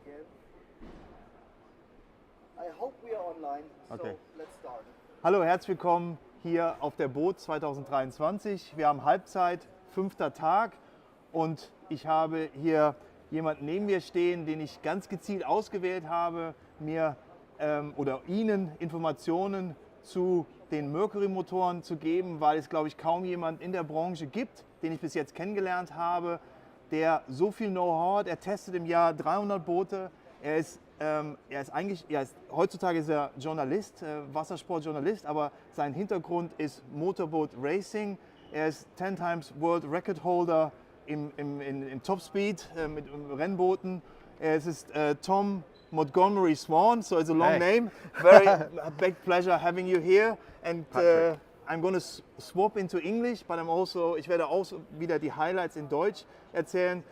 I hope we are online, so Okay. let's start. Hallo, herzlich willkommen hier auf der Boot 2023. Wir haben Halbzeit, 5. Tag und ich habe hier jemanden neben mir stehen, den ich ganz gezielt ausgewählt habe, mir oder Ihnen Informationen zu den Mercury-Motoren zu geben, weil es, glaube ich, kaum jemand in der Branche gibt, den ich bis jetzt kennengelernt habe, der so viel Know-how hat. Er testet im Jahr 300 Boote. Heutzutage ist er Journalist, Wassersportjournalist, aber sein Hintergrund ist Motorboat Racing. Er ist 10 times World Record Holder in Topspeed mit Rennbooten. Es ist Tom Montgomery-Swan, so it's a long name. Very big pleasure having you here. And I'm going to swap into English, but ich werde auch wieder die Highlights in Deutsch erzählen.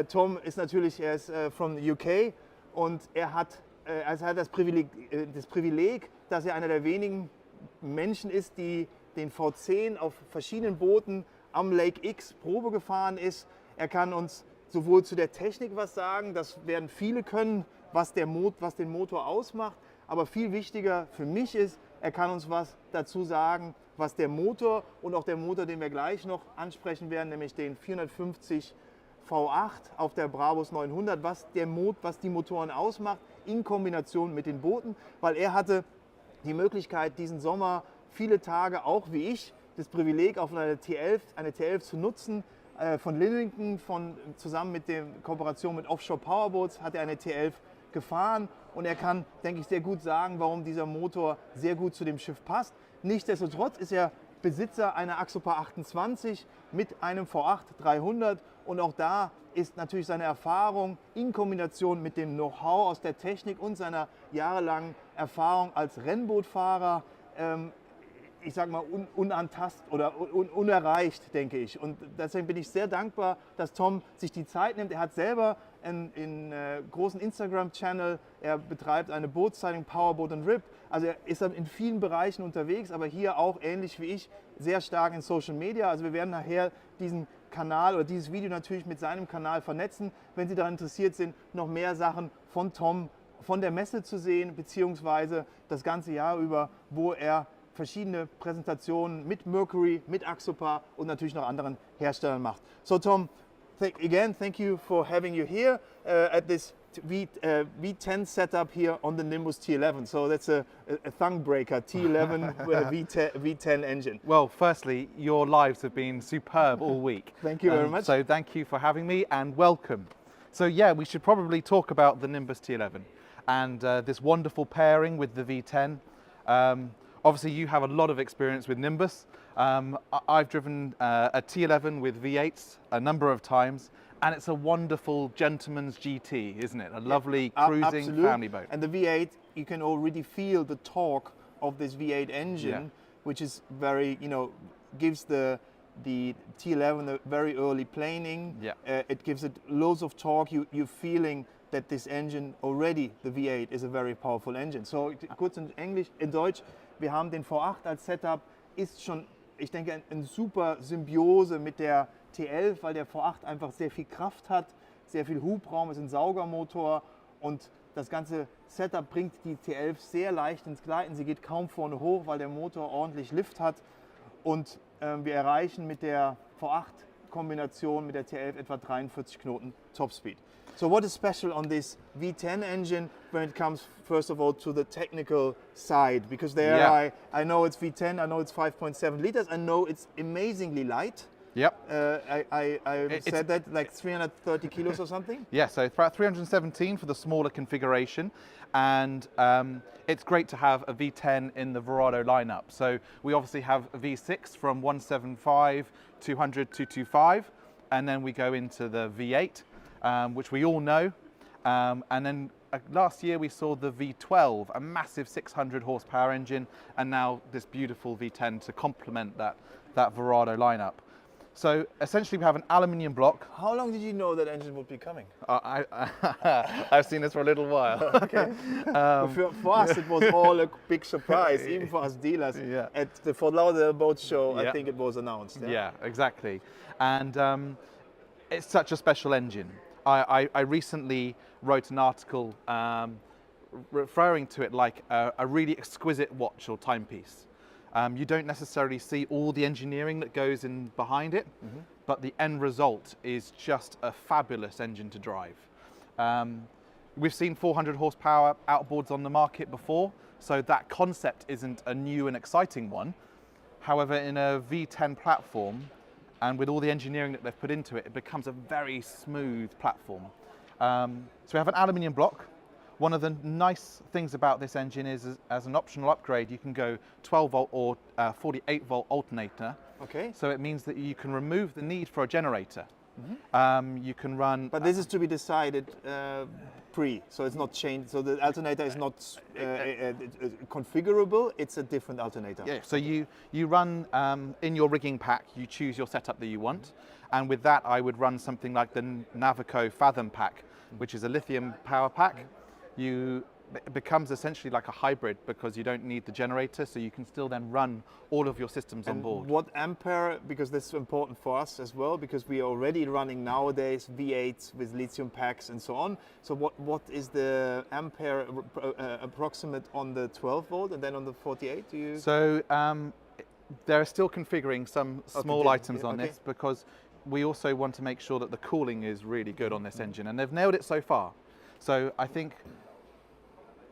Tom ist natürlich, er ist from the UK. Und er hat das Privileg, dass er einer der wenigen Menschen ist, die den V10 auf verschiedenen Booten am Lake X Probe gefahren ist. Er kann uns sowohl zu der Technik was sagen, das werden viele können, was den Motor ausmacht. Aber viel wichtiger für mich ist, er kann uns was dazu sagen, was der Motor und auch der Motor, den wir gleich noch ansprechen werden, nämlich den 450 V8 auf der Brabus 900, was die Motoren ausmacht, in Kombination mit den Booten, weil er hatte die Möglichkeit, diesen Sommer viele Tage, auch wie ich, das Privileg, auf eine T11 zu nutzen. Von Lillington, zusammen mit der Kooperation mit Offshore Powerboats, hat er eine T11 gefahren und er kann, denke ich, sehr gut sagen, warum dieser Motor sehr gut zu dem Schiff passt. Nichtsdestotrotz ist er Besitzer einer Axopar 28 mit einem V8 300 und auch da ist natürlich seine Erfahrung in Kombination mit dem Know-how aus der Technik und seiner jahrelangen Erfahrung als Rennbootfahrer, ich sag mal, unantastbar oder unerreicht, denke ich. Und deswegen bin ich sehr dankbar, dass Tom sich die Zeit nimmt. Er hat selber einen großen Instagram-Channel, er betreibt eine Bootstyling, Powerboat und RIP. Also er ist in vielen Bereichen unterwegs, aber hier auch ähnlich wie ich sehr stark in Social Media. Also wir werden nachher diesen Kanal oder dieses Video natürlich mit seinem Kanal vernetzen, wenn Sie daran interessiert sind, noch mehr Sachen von Tom von der Messe zu sehen, beziehungsweise das ganze Jahr über, wo er verschiedene Präsentationen mit Mercury, mit Axopar und natürlich noch anderen Herstellern macht. So Tom, thank you for having you here at this V10 setup here on the Nimbus T11. So that's a thumb breaker, T11 V10 engine. Well, firstly, your lives have been superb all week. Thank you very much. So thank you for having me and welcome. So yeah, we should probably talk about the Nimbus T11 and this wonderful pairing with the V10. Obviously, you have a lot of experience with Nimbus. I've driven a T11 with V8s a number of times, and it's a wonderful gentleman's GT, isn't it? A lovely cruising family boat. And the V8, you can already feel the torque of this V8 engine, which is very, gives the T11 a very early planing. It gives it loads of torque. You're feeling that this engine already, the V8, is a very powerful engine. So kurz in Deutsch, wir haben den V8 als Setup, ist schon, ich denke, eine super Symbiose mit der T11, weil der V8 einfach sehr viel Kraft hat, sehr viel Hubraum, ist ein Saugermotor und das ganze Setup bringt die T11 sehr leicht ins Gleiten. Sie geht kaum vorne hoch, weil der Motor ordentlich Lift hat und wir erreichen mit der V8-Kombination mit der T11 etwa 43 Knoten Topspeed. So what is special on this V10 engine when it comes, first of all, to the technical side? Because there I know it's V10, I know it's 5.7 liters, I know it's amazingly light. Yep. I said that, like 330 kilos or something? Yeah, so about 317 for the smaller configuration. And it's great to have a V10 in the Verado lineup. So we obviously have a V6 from 175, 200, 225, and then we go into the V8. Which we all know, and then last year we saw the V12, a massive 600 horsepower engine, and now this beautiful V10 to complement that Verado lineup. So essentially we have an aluminium block. How long did you know that engine would be coming? I've seen this for a little while. Okay. For us it was all a big surprise, even for us dealers. At the Fort Lauderdale Boat Show, I think it was announced. Yeah, exactly. And it's such a special engine. I recently wrote an article referring to it like a really exquisite watch or timepiece. You don't necessarily see all the engineering that goes in behind it, but the end result is just a fabulous engine to drive. We've seen 400 horsepower outboards on the market before, so that concept isn't a new and exciting one. However, in a V10 platform, and with all the engineering that they've put into it, it becomes a very smooth platform. So we have an aluminium block. One of the nice things about this engine is, as an optional upgrade, you can go 12 volt or 48 volt alternator. Okay. So it means that you can remove the need for a generator. You can run. But this is to be decided pre, so it's not changed. So the alternator is not configurable. It's a different alternator. Yeah. So you run in your rigging pack. You choose your setup that you want, and with that, I would run something like the Navico Fathom pack, which is a lithium power pack. It becomes essentially like a hybrid because you don't need the generator, so you can still then run all of your systems on board. What ampere, because this is important for us as well, because we are already running nowadays V8s with lithium packs and so on. So what is the ampere approximate on the 12 volt and then on the 48? Do you? So they're still configuring some small items on this because we also want to make sure that the cooling is really good on this engine, and they've nailed it so far. So I think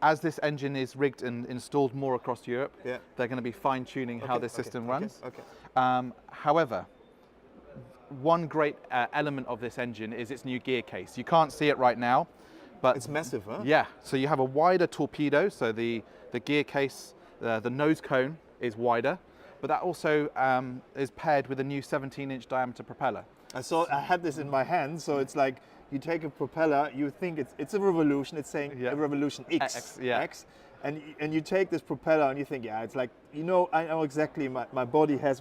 as this engine is rigged and installed more across Europe, they're going to be fine-tuning how this system runs. However, one great element of this engine is its new gear case. You can't see it right now, but it's massive, huh? Yeah. So you have a wider torpedo, so the gear case, the nose cone is wider, but that also is paired with a new 17-inch diameter propeller. I had this in my hand, so it's like you take a propeller, you think it's a Revolution, it's saying a Revolution X, X, and you take this propeller and you think, it's like, I know exactly, my body has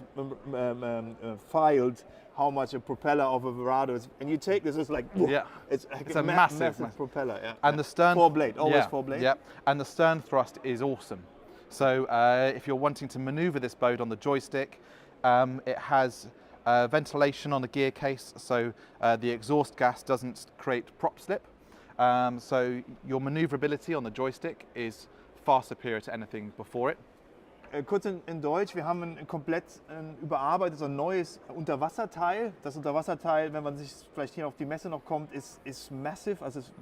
filed how much a propeller of a Verado is, and you take this, it's like, it's a massive propeller, And the stern, four blade, always four blade. Yeah, and the stern thrust is awesome. So if you're wanting to maneuver this boat on the joystick, it has ventilation on the gear case, so the exhaust gas doesn't create prop slip. So your maneuverability on the joystick is far superior to anything before it. Kurz in Deutsch, wir haben ein komplett überarbeitetes und neues Unterwasserteil. Das Unterwasserteil, wenn man sich vielleicht hier auf die Messe noch kommt, ist massive, also ist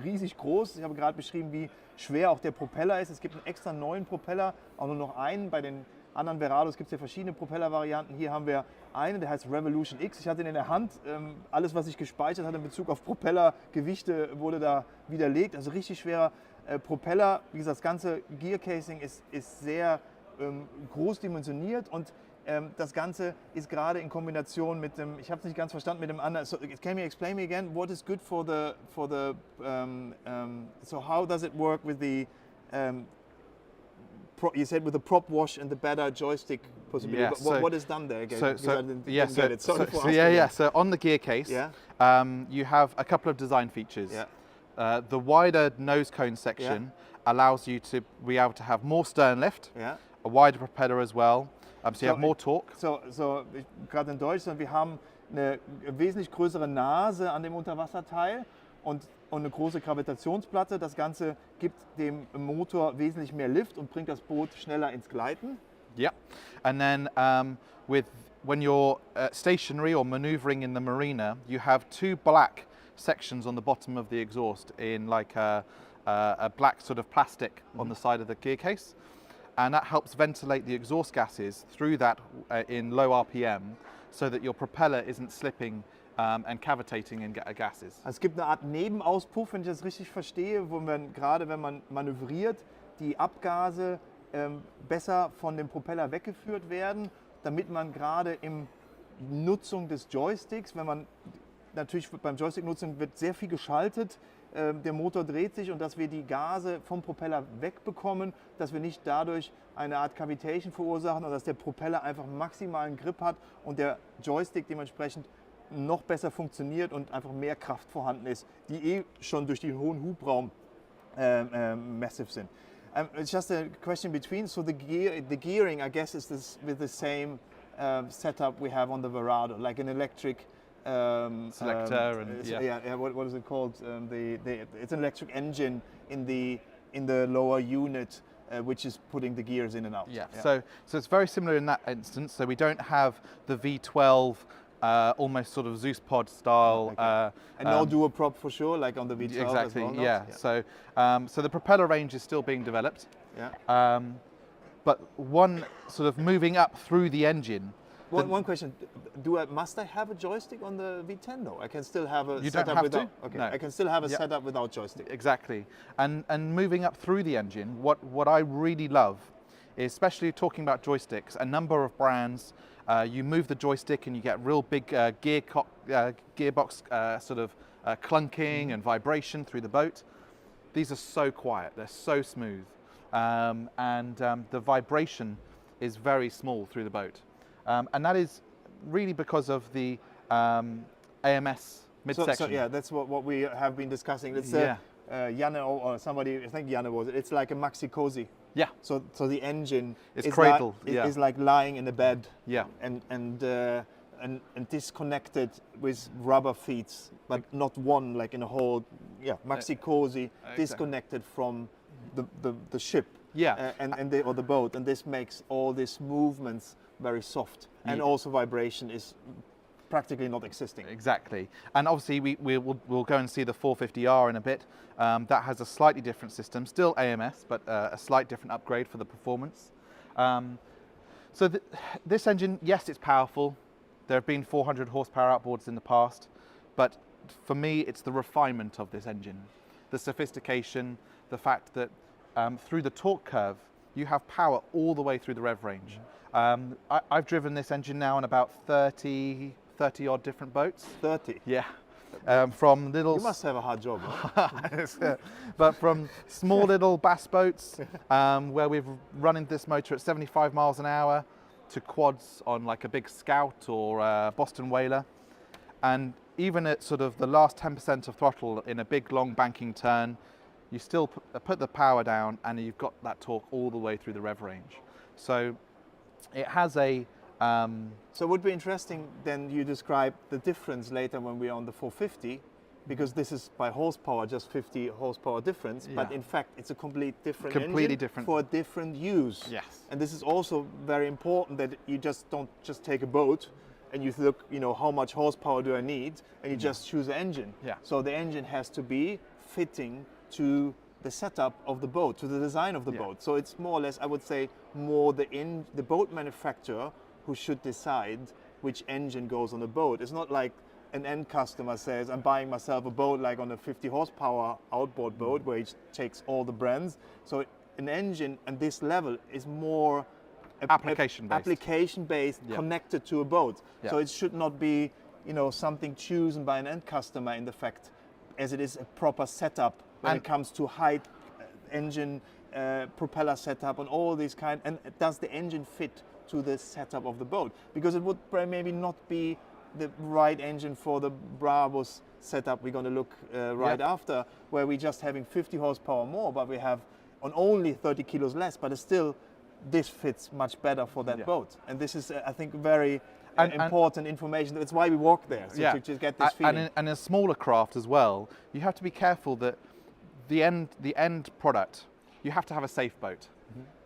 riesig groß. Ich habe gerade beschrieben, wie schwer auch der Propeller ist. Es gibt einen extra neuen Propeller, auch nur noch einen. Bei den anderen Verados gibt es ja verschiedene Propellervarianten. Hier haben wir einen, der heißt Revolution X. Ich hatte ihn in der Hand. Alles, was ich gespeichert hatte in Bezug auf Propellergewichte, wurde da widerlegt. Also richtig schwerer Propeller. Wie gesagt, das ganze Gear Casing ist sehr groß dimensioniert und das Ganze ist gerade in Kombination mit dem, ich habe es nicht ganz verstanden, mit dem anderen. So, can you explain me again what is good for the so how does it work with the you said with the prop wash and the better joystick possibility. Yeah, but what is done there again? So on the gear case, you have a couple of design features. The wider nose cone section allows you to be able to have more stern lift, a wider propeller as well, so you have more torque. So gerade in Deutschland, wir haben eine wesentlich größere Nase an dem Unterwasserteil und eine große Gravitationsplatte. Das Ganze gibt dem Motor wesentlich mehr Lift und bringt das Boot schneller ins Gleiten. Yeah, and then when you're stationary or maneuvering in the marina, you have two black sections on the bottom of the exhaust in like a black sort of plastic on the side of the gear case, and that helps ventilate the exhaust gases through that in low RPM, so that your propeller isn't slipping and cavitating in gases. Es gibt eine Art Nebenauspuff, wenn ich das richtig verstehe, wo man gerade, wenn man manövriert, die Abgase besser von dem Propeller weggeführt werden, damit man gerade in Nutzung des Joysticks, wenn man natürlich beim Joystick-Nutzung wird sehr viel geschaltet, der Motor dreht sich und dass wir die Gase vom Propeller wegbekommen, dass wir nicht dadurch eine Art Cavitation verursachen und dass der Propeller einfach maximalen Grip hat und der Joystick dementsprechend noch besser funktioniert und einfach mehr Kraft vorhanden ist, die schon durch den hohen Hubraum massive sind. It's just a question between, so the gearing I guess is with the same setup we have on the Verado, like an electric Selector and what is it called? It's an electric engine in the lower unit, which is putting the gears in and out. Yeah. So it's very similar in that instance. So we don't have the V12 almost sort of Zeus pod style. And no dual prop for sure, like on the V12 exactly, as well. Yeah. So so the propeller range is still being developed. Yeah. But one sort of moving up through the engine. One question: must I have a joystick on the V10? No, I can still have a You setup don't have without. to. Okay, No. I can still have a setup without joystick. Exactly. And moving up through the engine, what I really love, is especially talking about joysticks, a number of brands, you move the joystick and you get real big gearbox sort of clunking and vibration through the boat. These are so quiet, they're so smooth, and the vibration is very small through the boat. And that is really because of the AMS midsection. So yeah, that's what we have been discussing. It's Janne or somebody, I think Janne was it. It's like a maxi cozy. Yeah. So the engine is cradled. Is like lying in a bed. Yeah. And disconnected with rubber feet, but not one like in a whole. Yeah, maxi cozy, disconnected from the ship. Yeah. Or the boat, and this makes all these movements very soft, and also vibration is practically not existing. Exactly, and obviously we'll go and see the 450R in a bit. That has a slightly different system, still AMS, but a slight different upgrade for the performance. So this engine, yes, it's powerful. There have been 400 horsepower outboards in the past, but for me, it's the refinement of this engine, the sophistication, the fact that through the torque curve, you have power all the way through the rev range. I've driven this engine now on about 30 odd different boats. 30? Yeah. From little... You must have a hard job, huh? But from small little bass boats, where we've run this motor at 75 miles an hour, to quads on like a big Scout or Boston Whaler. And even at sort of the last 10% of throttle in a big long banking turn, you still put the power down and you've got that torque all the way through the rev range. So it has a... So it would be interesting then you describe the difference later when we're on the 450, because this is by horsepower, just 50 horsepower difference, but in fact it's a completely different engine for a different use. Yes. And this is also very important, that you just don't just take a boat and you look, how much horsepower do I need, and you just choose an engine. Yeah. So the engine has to be fitting to the setup of the boat, to the design of the boat. So it's more or less, I would say, more the boat manufacturer who should decide which engine goes on a boat. It's not like an end customer says, I'm buying myself a boat like on a 50 horsepower outboard boat where he takes all the brands. So an engine at this level is more application-based, connected to a boat. Yeah. So it should not be, something chosen by an end customer in the fact, as it is a proper setup when it comes to height, engine, propeller setup, and all these kind. And does the engine fit to the setup of the boat? Because it would maybe not be the right engine for the Brabus setup we're going to look after, where we're just having 50 horsepower more, but we have on only 30 kilos less, but it's still, this fits much better for that boat. And this is, I think, very important information. That's why we walk there, so to just get this feeling. And in a smaller craft as well, you have to be careful that the end product, you have to have a safe boat.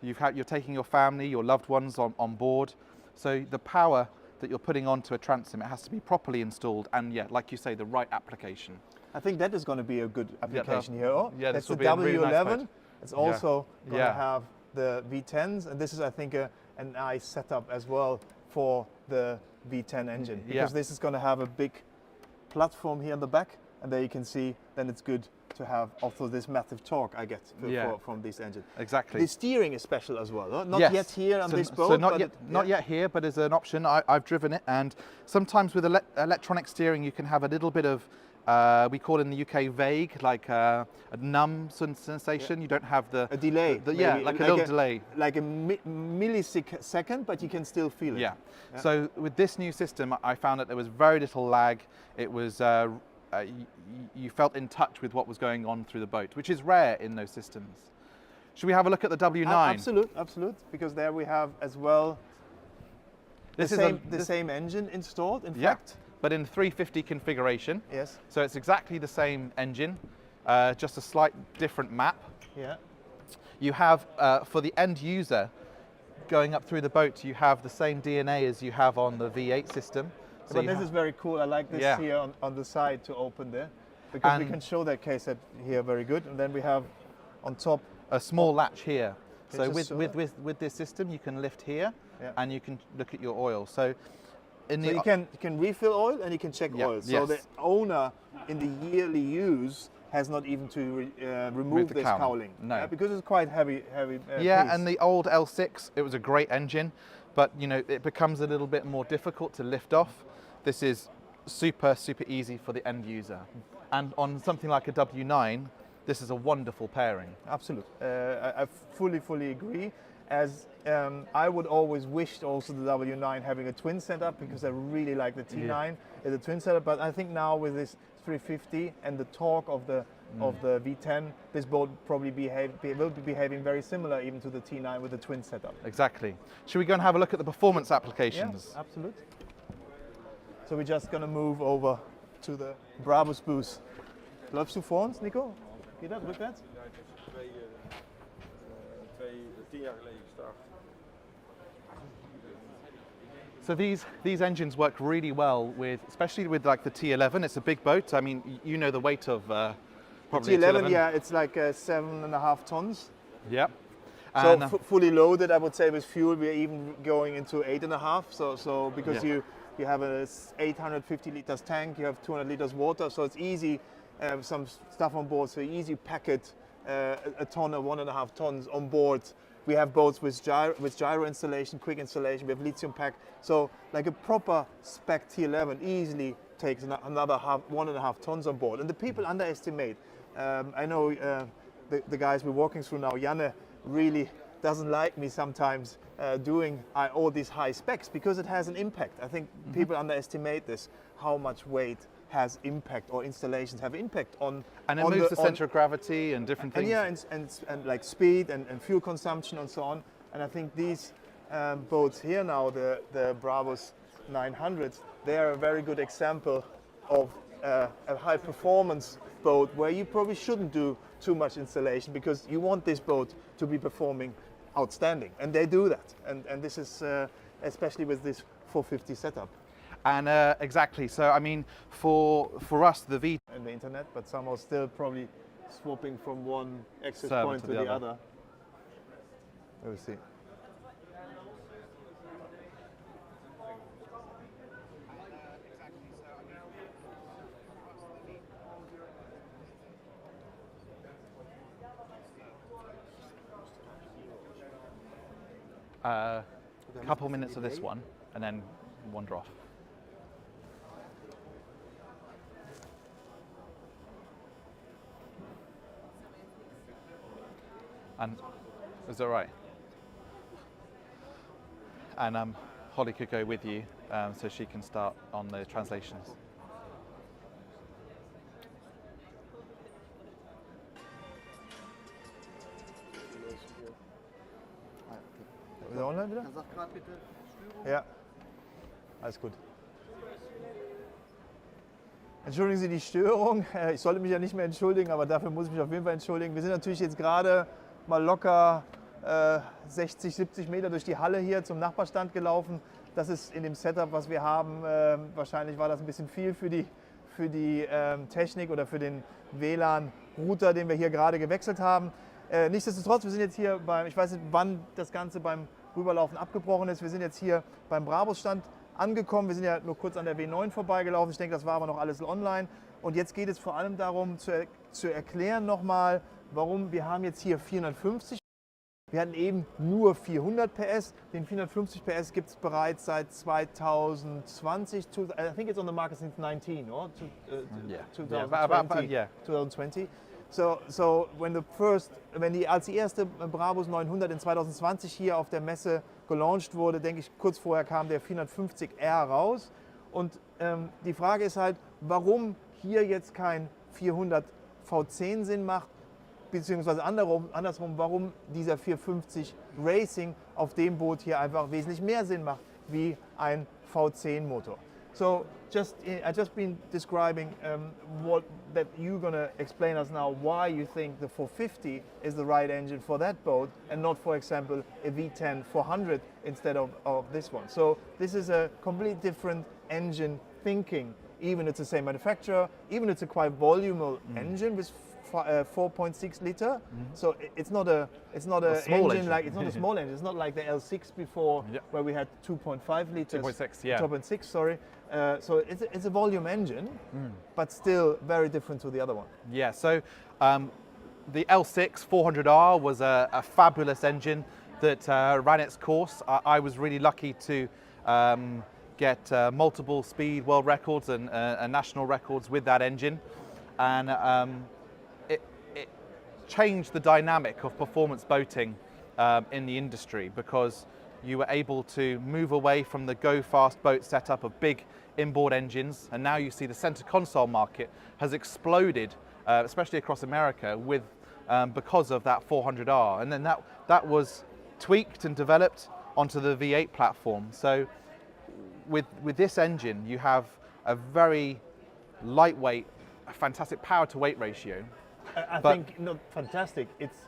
You're taking your family, your loved ones on board, so the power that you're putting onto a transom, it has to be properly installed, and like you say, the right application. I think that is going to be a good application here. That's the W11. Really nice, it's also going to have the V10s, and this is, I think, a nice setup as well for the V10 engine, because this is going to have a big platform here in the back, and there you can see, then it's good to have also this massive torque I get from this engine. Exactly. The steering is special as well, huh? Not yet here on this boat. So not yet here, but as an option, I've driven it, and sometimes with electronic steering you can have a little bit of, we call it in the UK vague, like a numb sensation. You don't have a delay. Like a little delay. Like a millisecond, but you can still feel it. Yeah. So with this new system, I found that there was very little lag. It was you felt in touch with what was going on through the boat, which is rare in those systems. Should we have a look at the W9? Absolute, because there we have as well the same engine installed. In fact, but in 350 configuration. Yes. So it's exactly the same engine, just a slight different map. Yeah. You have, for the end user, going up through the boat, you have the same DNA as you have on the V8 system. So But this is very cool. I like this Yeah. here on the side to open there, because we And- can show that casehead here very good. And then we have on top. a small latch here. Okay, So just with this system, you can lift here, Yeah. and you can look at your oil. So in So the you can refill oil and you can check Yeah, oil. So yes. the owner in the yearly use has not even to remove the this cowling. cowling. No. Because it's quite heavy. yeah, piece. and the old L6, it was a great engine, but you know it becomes a little bit more difficult to lift off. This is super easy for the end user, and on something like a W9, this is a wonderful pairing. Absolutely. I fully agree. As I would always wish also the W9 having a twin setup, because I really like the T9 as a twin setup. But I think now with this 350 and the torque of the V10, this boat probably will be behaving very similar even to the T9 with the twin setup. Exactly. Should we go and have a look at the performance applications? Yeah, absolutely. So we're just gonna move over to the Brabus booth. Läufst du vor uns, Nico? Geht das rückwärts? Ja, ik heb ze 10 jaar geleden gestart. So these engines work really well with, especially with like the T11. It's a big boat. I mean, you know the weight of probably a T11, yeah, it's like 7.5 tons. Yep. So And, fully loaded, I would say with fuel, we're even going into 8.5. So because Yeah. you have a 850 liters tank, you have 200 liters water, so it's easy. Some stuff on board, so easy pack it, a ton or 1.5 tons on board. We have boats with gyro installation, quick installation. We have lithium pack. So like a proper spec T11 easily takes another 1.5 tons on board. And the people underestimate. I know the guys we're walking through now, Janne really doesn't like me sometimes doing all these high specs, because it has an impact. I think people underestimate this, how much weight has impact, or installations have impact on. and it on moves the center of gravity and different and things. yeah, and like speed and fuel consumption and so on. And I think these boats here now, the Brabus 900s, they are a very good example of a high performance boat where you probably shouldn't do too much installation, because you want this boat to be performing outstanding, and they do that. And this is especially with this 450 setup. And exactly. So I mean, for us, the V In the internet, but somehow still probably swapping from one access Server point to to the the other. other. Let me see. a couple minutes of this one, and then wander off. And is that right? And Holly could go with you, so she can start on the translations. Wieder online wieder? Dann sag gerade bitte Störung. Ja, alles gut. Entschuldigen Sie die Störung. Ich sollte mich ja nicht mehr entschuldigen, aber dafür muss ich mich auf jeden Fall entschuldigen. Wir sind natürlich jetzt gerade mal locker 60, 70 Meter durch die Halle hier zum Nachbarstand gelaufen. Das ist in dem Setup, was wir haben, wahrscheinlich war das ein bisschen viel für die Technik oder für den WLAN-Router, den wir hier gerade gewechselt haben. Nichtsdestotrotz, wir sind jetzt hier ich weiß nicht, wann das Ganze beim Rüberlaufen abgebrochen ist. Wir sind jetzt hier beim Brabus-Stand angekommen. Wir sind ja nur kurz an der W9 vorbeigelaufen. Ich denke, das war aber noch alles online. Und jetzt geht es vor allem darum, zu erklären nochmal, warum wir haben jetzt hier 450. Wir hatten eben nur 400 PS. Den 450 PS gibt es bereits seit 2020. I think it's on the market since 19, or? Yeah. 2020. Yeah. 2020. So als die erste Brabus 900 in 2020 hier auf der Messe gelauncht wurde, denke ich, kurz vorher kam der 450R raus. Und die Frage ist halt, warum hier jetzt kein 400 V10 Sinn macht, beziehungsweise andersrum, warum dieser 450 Racing auf dem Boot hier einfach wesentlich mehr Sinn macht wie ein V10 Motor. So I just been describing what that you're gonna explain us now why you think the 450 is the right engine for that boat and not, for example, a V10 400 instead of this one. So this is a completely different engine thinking. Even it's the same manufacturer, even it's a quite voluminous engine with 4.6 liter. So it's not a small engine like it's not a small engine. It's not like the L6 before where we had 2.5 liters. 2.6, yeah. 2.6, sorry. So it's a volume engine, but still very different to the other one. Yeah, so the L6 400R was a fabulous engine that ran its course. I was really lucky to get multiple speed world records and national records with that engine. And it changed the dynamic of performance boating in the industry because you were able to move away from the go-fast boat setup of big inboard engines, and now you see the center console market has exploded, especially across America, with because of that 400R. And then that was tweaked and developed onto the V8 platform. So with this engine, you have a very lightweight, a fantastic power to weight ratio. I think not fantastic. It's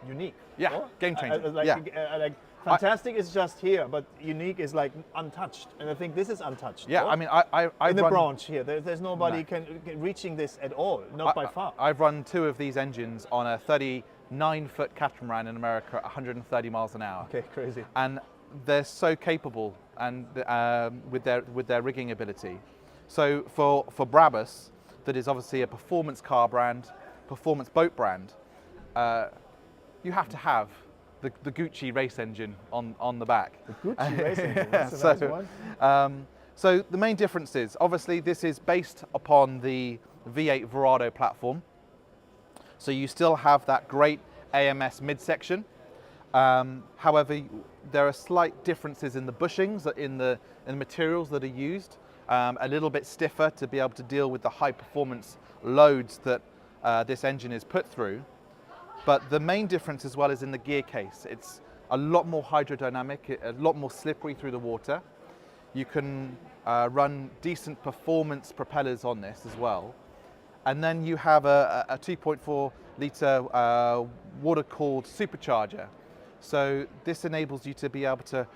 unique. Yeah, or? game changer. Like fantastic is just here, but unique is like untouched, and I think this is untouched. Yeah, or? I mean, I in the run, branch here, there's nobody can reaching this at all, not by far. I've run 2 of these engines on a 39-foot catamaran in America at 130 miles an hour. Okay, crazy. And they're so capable and with their rigging ability. So for Brabus, that is obviously a performance car brand, performance boat brand, you have to have the Gucci race engine on the back. The Gucci race engine, that's a nice one. So the main difference is, obviously this is based upon the V8 Verado platform. So you still have that great AMS midsection. However, there are slight differences in the bushings, in the materials that are used. A little bit stiffer to be able to deal with the high performance loads that this engine is put through. But the main difference as well is in the gear case. It's a lot more hydrodynamic, a lot more slippery through the water. You can run decent performance propellers on this as well. And then you have a 2.4 litre water-cooled supercharger. So this enables you to be able to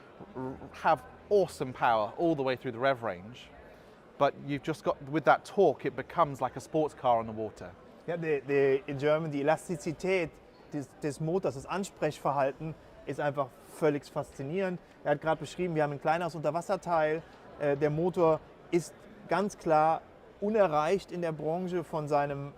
have awesome power all the way through the rev range. But you've just got, with that torque, it becomes like a sports car on the water. Ja, in German, die Elastizität des Motors, das Ansprechverhalten ist einfach völlig faszinierend. Er hat gerade beschrieben, wir haben ein kleineres Unterwasserteil. Der Motor ist ganz klar unerreicht in der Branche von seinem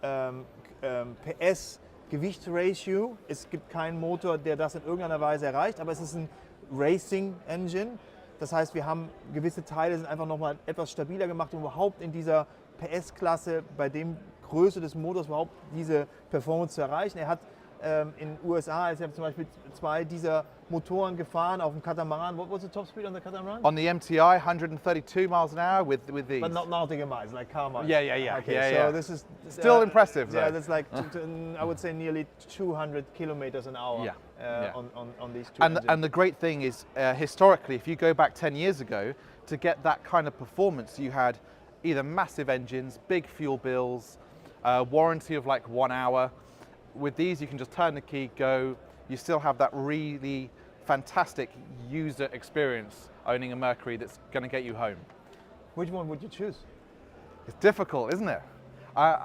PS-Gewicht-Ratio. Es gibt keinen Motor, der das in irgendeiner Weise erreicht, aber es ist ein Racing-Engine. Das heißt, wir haben gewisse Teile, sind einfach nochmal etwas stabiler gemacht, um überhaupt in dieser PS-Klasse bei dem Größe des Motors überhaupt diese Performance zu erreichen. Er hat in den USA, ist er zum Beispiel 2 dieser Motoren gefahren auf dem Katamaran. What was the top speed on the catamaran? On the MTI, 132 miles an hour with these. But not nautical miles, like car miles. Yeah. Okay, yeah, so this is still impressive. Yeah, though. that's like I would say nearly 200 kilometers an hour on these two engines. And the great thing is, historically, if you go back 10 years ago, to get that kind of performance, you had either massive engines, big fuel bills, warranty of like 1 hour. With these, you can just turn the key, go. You still have that really fantastic user experience owning a Mercury that's going to get you home. Which one would you choose? It's difficult, isn't it?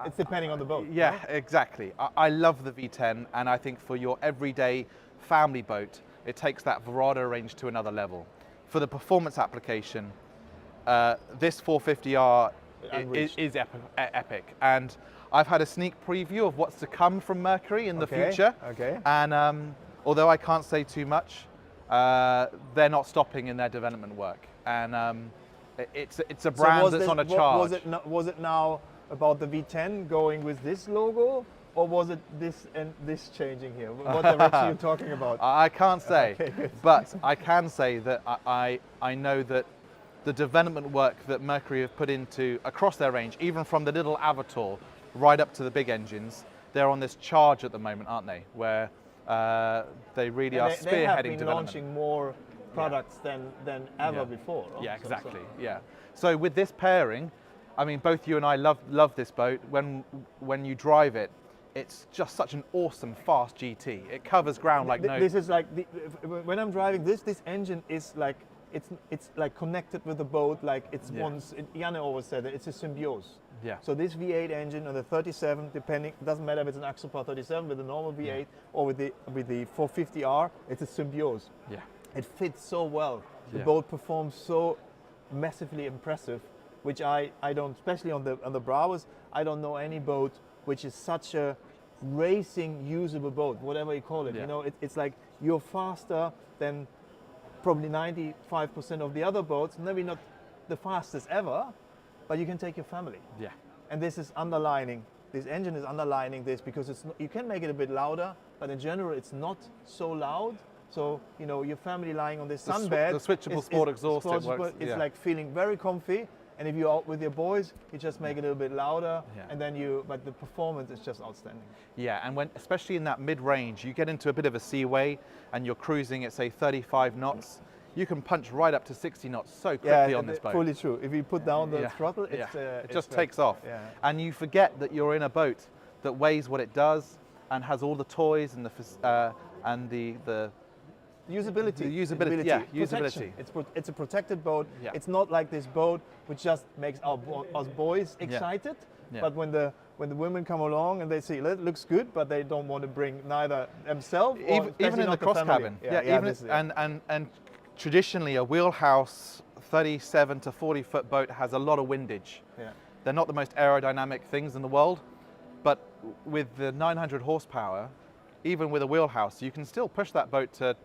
It's depending on the boat. Yeah, right? exactly. I love the V10, and I think for your everyday family boat, it takes that Verado range to another level. For the performance application, this 450R is epic. And I've had a sneak preview of what's to come from Mercury in the future. Okay. And although I can't say too much, they're not stopping in their development work. And it's a brand that's on a charge. Was it now about the V10 going with this logo, or was it this and this changing here? What direction are you talking about? I can't say, okay, but I can say that I know that the development work that Mercury have put into across their range, even from the little Avatar right up to the big engines, they're on this charge at the moment, aren't they? Where they really are spearheading they have been development. launching more products than ever before. Right? Yeah, exactly. Yeah. So with this pairing, I mean, both you and I love this boat. When you drive it, it's just such an awesome, fast GT. It covers ground like no. This is like when I'm driving this engine is like it's like connected with the boat, like it's once. Janne always said it, it's a symbiosis. Yeah. So this V8 engine on the 37, depending, it doesn't matter if it's an Axopar 37 with a normal V8 or with the 450R, it's a symbiosis. Yeah. It fits so well. The Yeah. boat performs so massively impressive, which I don't, especially on the Bravos, I don't know any boat which is such a racing usable boat, whatever you call it. Yeah. You know, it's like you're faster than probably 95% of the other boats, maybe not the fastest ever, but you can take your family. Yeah. And this is underlining, this engine is underlining this because it's you can make it a bit louder, but in general it's not so loud. So, you know, your family lying on this sunbed. The switchable sport exhaust, it works. It's like feeling very comfy. And if you're out with your boys, you just make it a little bit louder, and then but the performance is just outstanding. Yeah, and when, especially in that mid-range, you get into a bit of a seaway and you're cruising at say 35 knots, you can punch right up to 60 knots so quickly on this boat. Fully true. If you put down the throttle, it it's just takes off. Yeah. And you forget that you're in a boat that weighs what it does and has all the toys and the usability. The usability, yeah, usability. It's a protected boat. Yeah. It's not like this boat which just makes us boys excited. Yeah. But when the women come along and they see it looks good, but they don't want to bring neither themselves or even in the cross cabin. And traditionally a wheelhouse 37 to 40 foot boat has a lot of windage. Yeah. They're not the most aerodynamic things in the world, but with the 900 horsepower, even with a wheelhouse, you can still push that boat to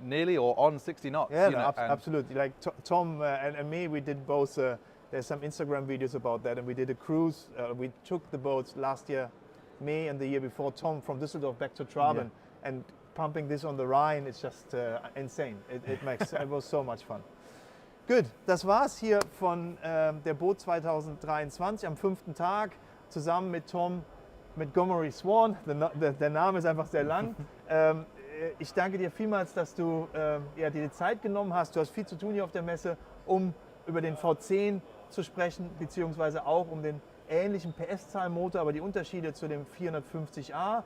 nearly or on 60 knots. Yeah, you know, absolutely. Like Tom and me, we did both. There's some Instagram videos about that, and we did a cruise. We took the boats last year, me, and the year before Tom from Düsseldorf back to Traben, and pumping this on the Rhine. It's just insane. It makes it was so much fun. Gut, das war's hier von der Boot 2023 am 5. Tag zusammen mit Tom Montgomery-Swan. Der Name ist einfach sehr lang. Ich danke dir vielmals, dass du dir die Zeit genommen hast. Du hast viel zu tun hier auf der Messe, um über den V10 zu sprechen, beziehungsweise auch um den ähnlichen PS-Zahl-Motor, aber die Unterschiede zu dem 450A.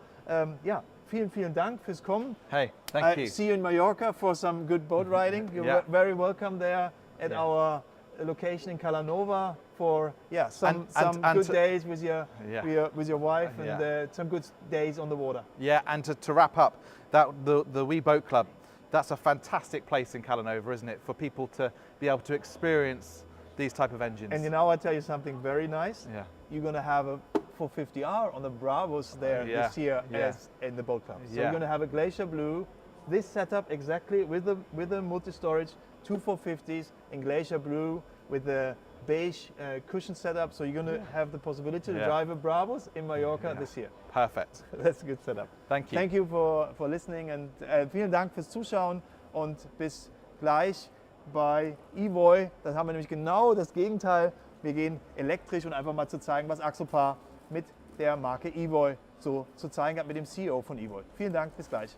Ja, vielen Dank fürs Kommen. Hey, thank you. See you in Mallorca for some good boat riding. You're very welcome there at our location in Calanova for some good days with your wife and some good days on the water. Yeah, and to wrap up, the Wee Boat Club, that's a fantastic place in Calanova, isn't it, for people to be able to experience these type of engines. And you know, I'll tell you something very nice. Yeah. You're going to have a 450R on the Bravos there this year as in the boat club. So you're going to have a Glacier Blue, this setup exactly with the multi-storage, two 450s in Glacier Blue with the beige cushion setup. So you're going to have the possibility to drive a Bravos in Mallorca this year. Perfect. That's a good setup. Thank you. Thank you for listening and vielen Dank fürs Zuschauen und bis gleich bei Evoy. Das haben wir nämlich genau das Gegenteil. Wir gehen elektrisch und einfach mal zu zeigen, was Axopar mit der Marke Evoy so zu zeigen hat, mit dem CEO von Evoy. Vielen Dank, bis gleich.